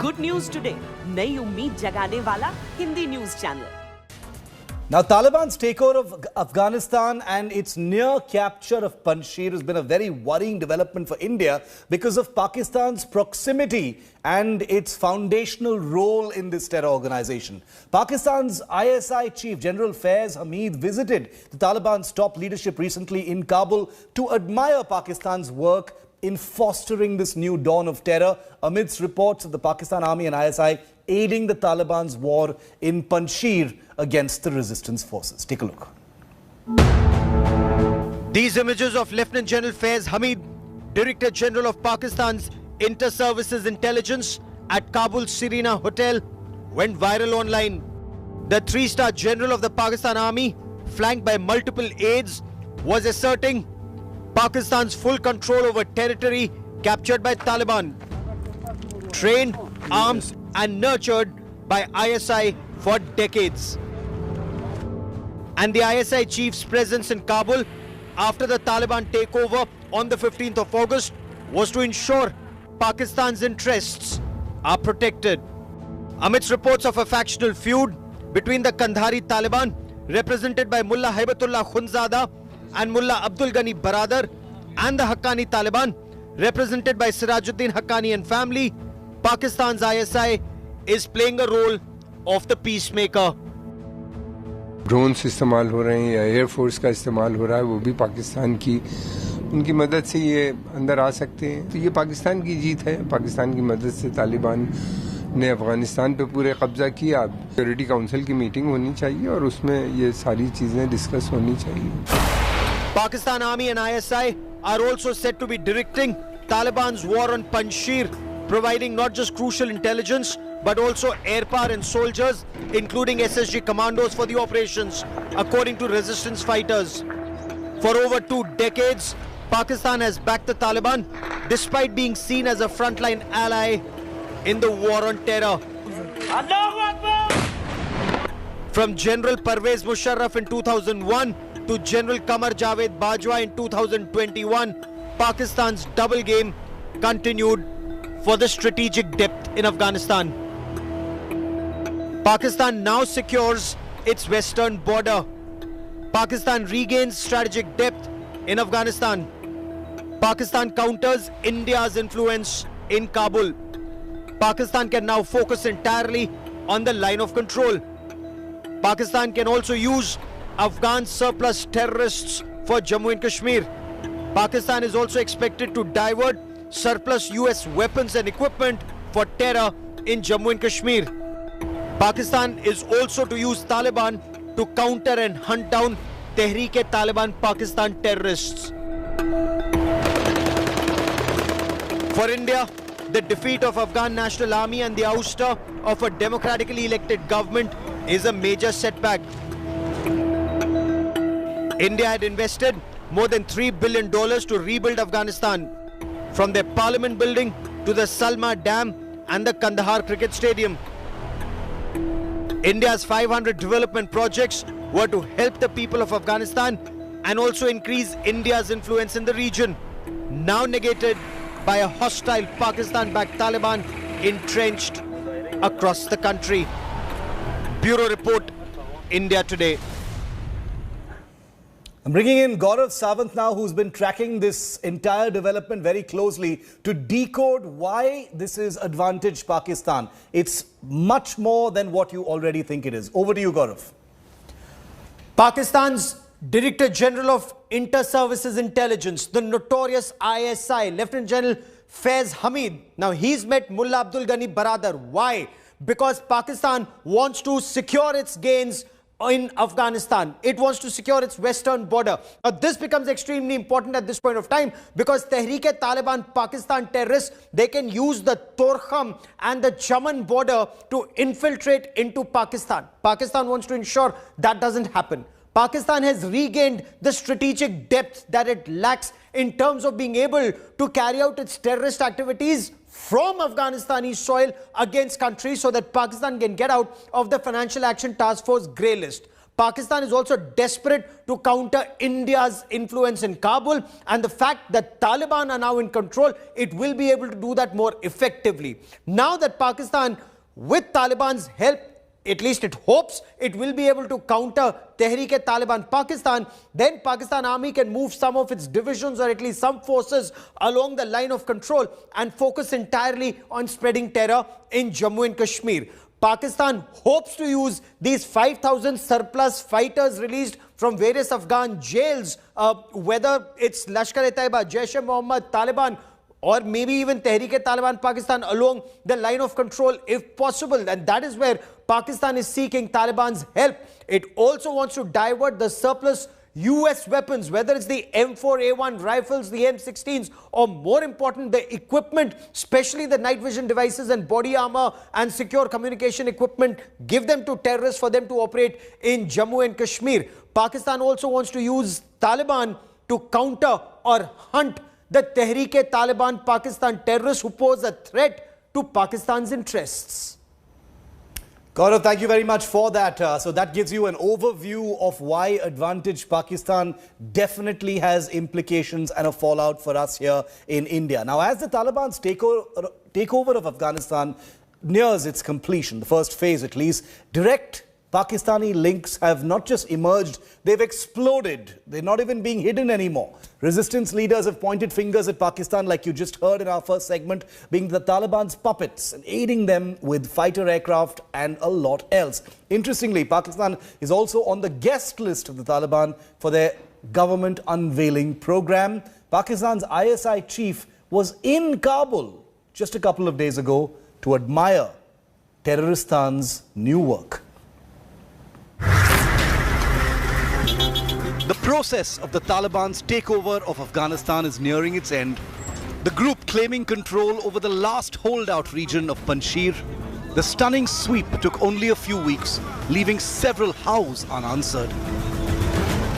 Good news today, नई उम्मीद जगाने वाला Hindi news channel. Now, Taliban's takeover of Afghanistan and its near capture of Panjshir has been a very worrying development for India because of Pakistan's proximity and its foundational role in this terror organization. Pakistan's ISI chief, General Faiz Hameed, visited the Taliban's top leadership recently in Kabul to admire Pakistan's work in fostering this new dawn of terror amidst reports of the Pakistan Army and ISI aiding the Taliban's war in Panjshir against the resistance forces. Take a look. These images of Lieutenant General Faiz Hameed, Director General of Pakistan's Inter-Services Intelligence at Kabul Serena Hotel, went viral online. The three-star general of the Pakistan Army, flanked by multiple aides, was asserting Pakistan's full control over territory captured by Taliban, trained, armed and nurtured by ISI for decades. And the ISI chief's presence in Kabul after the Taliban takeover on the 15th of August was to ensure Pakistan's interests are protected. Amidst reports of a factional feud between the Kandhari Taliban, represented by Mullah Haibatullah Khunzada and Mullah Abdul Ghani Baradar, and the Haqqani-Taliban, represented by Sirajuddin Haqqani and family, Pakistan's ISI is playing a role of the peacemaker. Drones इस्तेमाल हो रहे हैं या air force का इस्तेमाल हो रहा है, वो भी पाकिस्तान की उनकी मदद से ये अंदर आ सकते हैं। तो ये पाकिस्तान की जीत है। पाकिस्तान की मदद से तालिबान ने अफगानिस्तान पे पूरे कब्जा किया। सिक्योरिटी काउंसिल की मीटिंग होनी चाहिए और उसमें ये सारी चीजें डिस्कस होनी चाहिए। Pakistan Army and ISI are also said to be directing Taliban's war on Panjshir, providing not just crucial intelligence but also air power and soldiers, including SSG commandos for the operations, according to resistance fighters. For over 2 decades, Pakistan has backed the Taliban despite being seen as a frontline ally in the war on terror. From General Pervez Musharraf in 2001 to General Qamar Javed Bajwa in 2021, Pakistan's double game continued for the strategic depth in Afghanistan. Pakistan now secures its western border. Pakistan regains strategic depth in Afghanistan. Pakistan counters India's influence in Kabul. Pakistan can now focus entirely on the line of control. Pakistan can also use Afghan surplus terrorists for Jammu and Kashmir. Pakistan is also expected to divert surplus US weapons and equipment for terror in Jammu and Kashmir. Pakistan is also to use Taliban to counter and hunt down Taliban-Pakistan terrorists. For India, the defeat of Afghan National Army and the ouster of a democratically elected government is a major setback. India had invested more than $3 billion to rebuild Afghanistan, from their parliament building to the Salma Dam and the Kandahar cricket stadium. India's 500 development projects were to help the people of Afghanistan and also increase India's influence in the region, now negated by a hostile Pakistan-backed Taliban entrenched across the country. Bureau Report, India Today. I'm bringing in Gaurav Sawant now, who's been tracking this entire development very closely to decode why this is advantage Pakistan. It's much more than what you already think it is. Over to you, Gaurav. Pakistan's Director General of Inter-Services Intelligence, the notorious ISI, Lieutenant General Faiz Hameed. Now, he's met Mullah Abdul Ghani Baradar. Why? Because Pakistan wants to secure its gains in Afghanistan. It wants to secure its western border. Now, this becomes extremely important at this point of time because Taliban-Pakistan terrorists, they can use the Torkham and the Chaman border to infiltrate into Pakistan. Pakistan wants to ensure that doesn't happen. Pakistan has regained the strategic depth that it lacks in terms of being able to carry out its terrorist activities from Afghanistani soil against countries so that Pakistan can get out of the Financial Action Task Force grey list. Pakistan is also desperate to counter India's influence in Kabul, and the fact that Taliban are now in control, it will be able to do that more effectively. Now that Pakistan, with Taliban's help, at least it hopes it will be able to counter Taliban-Pakistan, then Pakistan Army can move some of its divisions or at least some forces along the line of control and focus entirely on spreading terror in Jammu and Kashmir. Pakistan hopes to use these 5,000 surplus fighters released from various Afghan jails, whether it's Lashkar-e-Taiba, Jaish-e-Mohammed, Taliban, or maybe even Taliban-Pakistan along the line of control if possible. And that is where Pakistan is seeking Taliban's help. It also wants to divert the surplus US weapons, whether it's the M4A1 rifles, the M16s, or more important, the equipment, especially the night vision devices and body armor and secure communication equipment, give them to terrorists for them to operate in Jammu and Kashmir. Pakistan also wants to use Taliban to counter or hunt the Taliban-Pakistan terrorists who pose a threat to Pakistan's interests. Gaurav, thank you very much for that. So that gives you an overview of why advantage Pakistan definitely has implications and a fallout for us here in India. Now, as the Taliban's takeover of Afghanistan nears its completion, the first phase at least, direct Pakistani links have not just emerged, they've exploded. They're not even being hidden anymore. Resistance leaders have pointed fingers at Pakistan, like you just heard in our first segment, being the Taliban's puppets and aiding them with fighter aircraft and a lot else. Interestingly, Pakistan is also on the guest list of the Taliban for their government unveiling program. Pakistan's ISI chief was in Kabul just a couple of days ago to admire Terroristan's new work. The process of the Taliban's takeover of Afghanistan is nearing its end. The group claiming control over the last holdout region of Panjshir. The stunning sweep took only a few weeks, leaving several hows unanswered.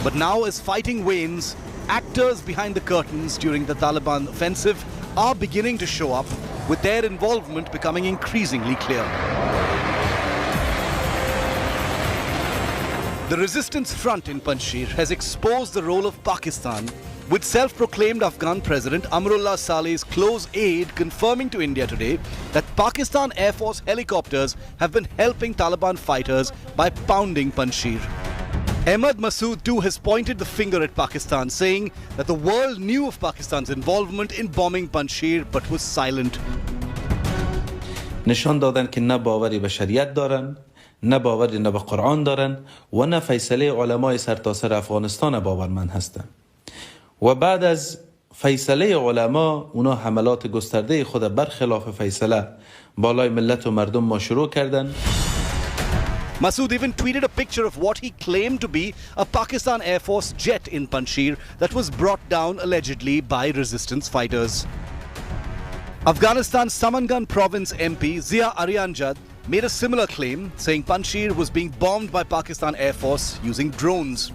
But now, as fighting wanes, actors behind the curtains during the Taliban offensive are beginning to show up, with their involvement becoming increasingly clear. The resistance front in Panjshir has exposed the role of Pakistan, with self-proclaimed Afghan President Amrullah Saleh's close aide confirming to India today that Pakistan Air Force helicopters have been helping Taliban fighters by pounding Panjshir. Ahmad Massoud too has pointed the finger at Pakistan, saying that the world knew of Pakistan's involvement in bombing Panjshir but was silent. نشان دادن که نه باوری به شریعت دارن، نه باوری نه به قرآن دارن و نه فیصله علمای سرتاسر افغانستان باورمند هستند. و بعد از فیصله علما اونا حملات گسترده خود برخلاف فیصله بالای ملت و مردم ما شروع کردن. Massoud even tweeted a picture of what he claimed to be a Pakistan Air Force jet in Panjshir that was brought down allegedly by resistance fighters. Afghanistan's Samangan province MP Zia Aryanjad made a similar claim, saying Panjshir was being bombed by Pakistan Air Force using drones.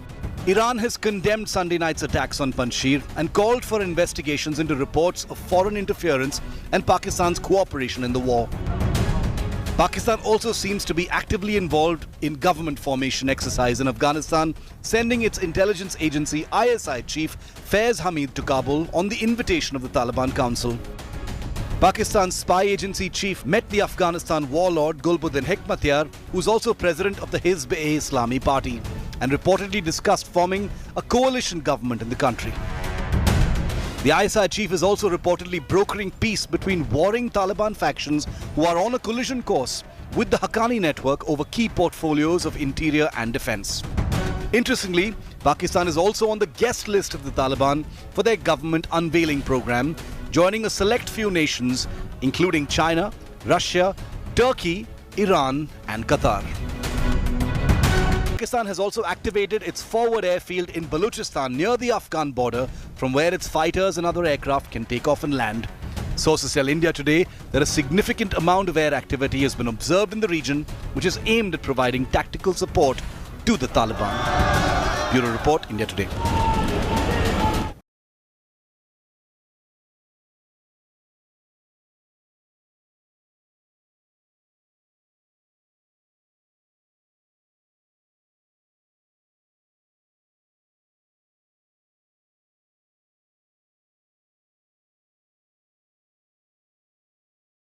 Iran has condemned Sunday night's attacks on Panjshir and called for investigations into reports of foreign interference and Pakistan's cooperation in the war. Pakistan also seems to be actively involved in government formation exercise in Afghanistan, sending its intelligence agency ISI chief Faiz Hameed to Kabul on the invitation of the Taliban Council. Pakistan's spy agency chief met the Afghanistan warlord Gulbuddin Hekmatyar, who's also president of the Hizb-e-Islami party, and reportedly discussed forming a coalition government in the country. The ISI chief is also reportedly brokering peace between warring Taliban factions who are on a collision course with the Haqqani network over key portfolios of interior and defense. Interestingly, Pakistan is also on the guest list of the Taliban for their government unveiling program, joining a select few nations including China, Russia, Turkey, Iran and Qatar. Pakistan has also activated its forward airfield in Balochistan near the Afghan border, from where its fighters and other aircraft can take off and land. Sources tell India today that a significant amount of air activity has been observed in the region, which is aimed at providing tactical support to the Taliban. Bureau Report, India Today.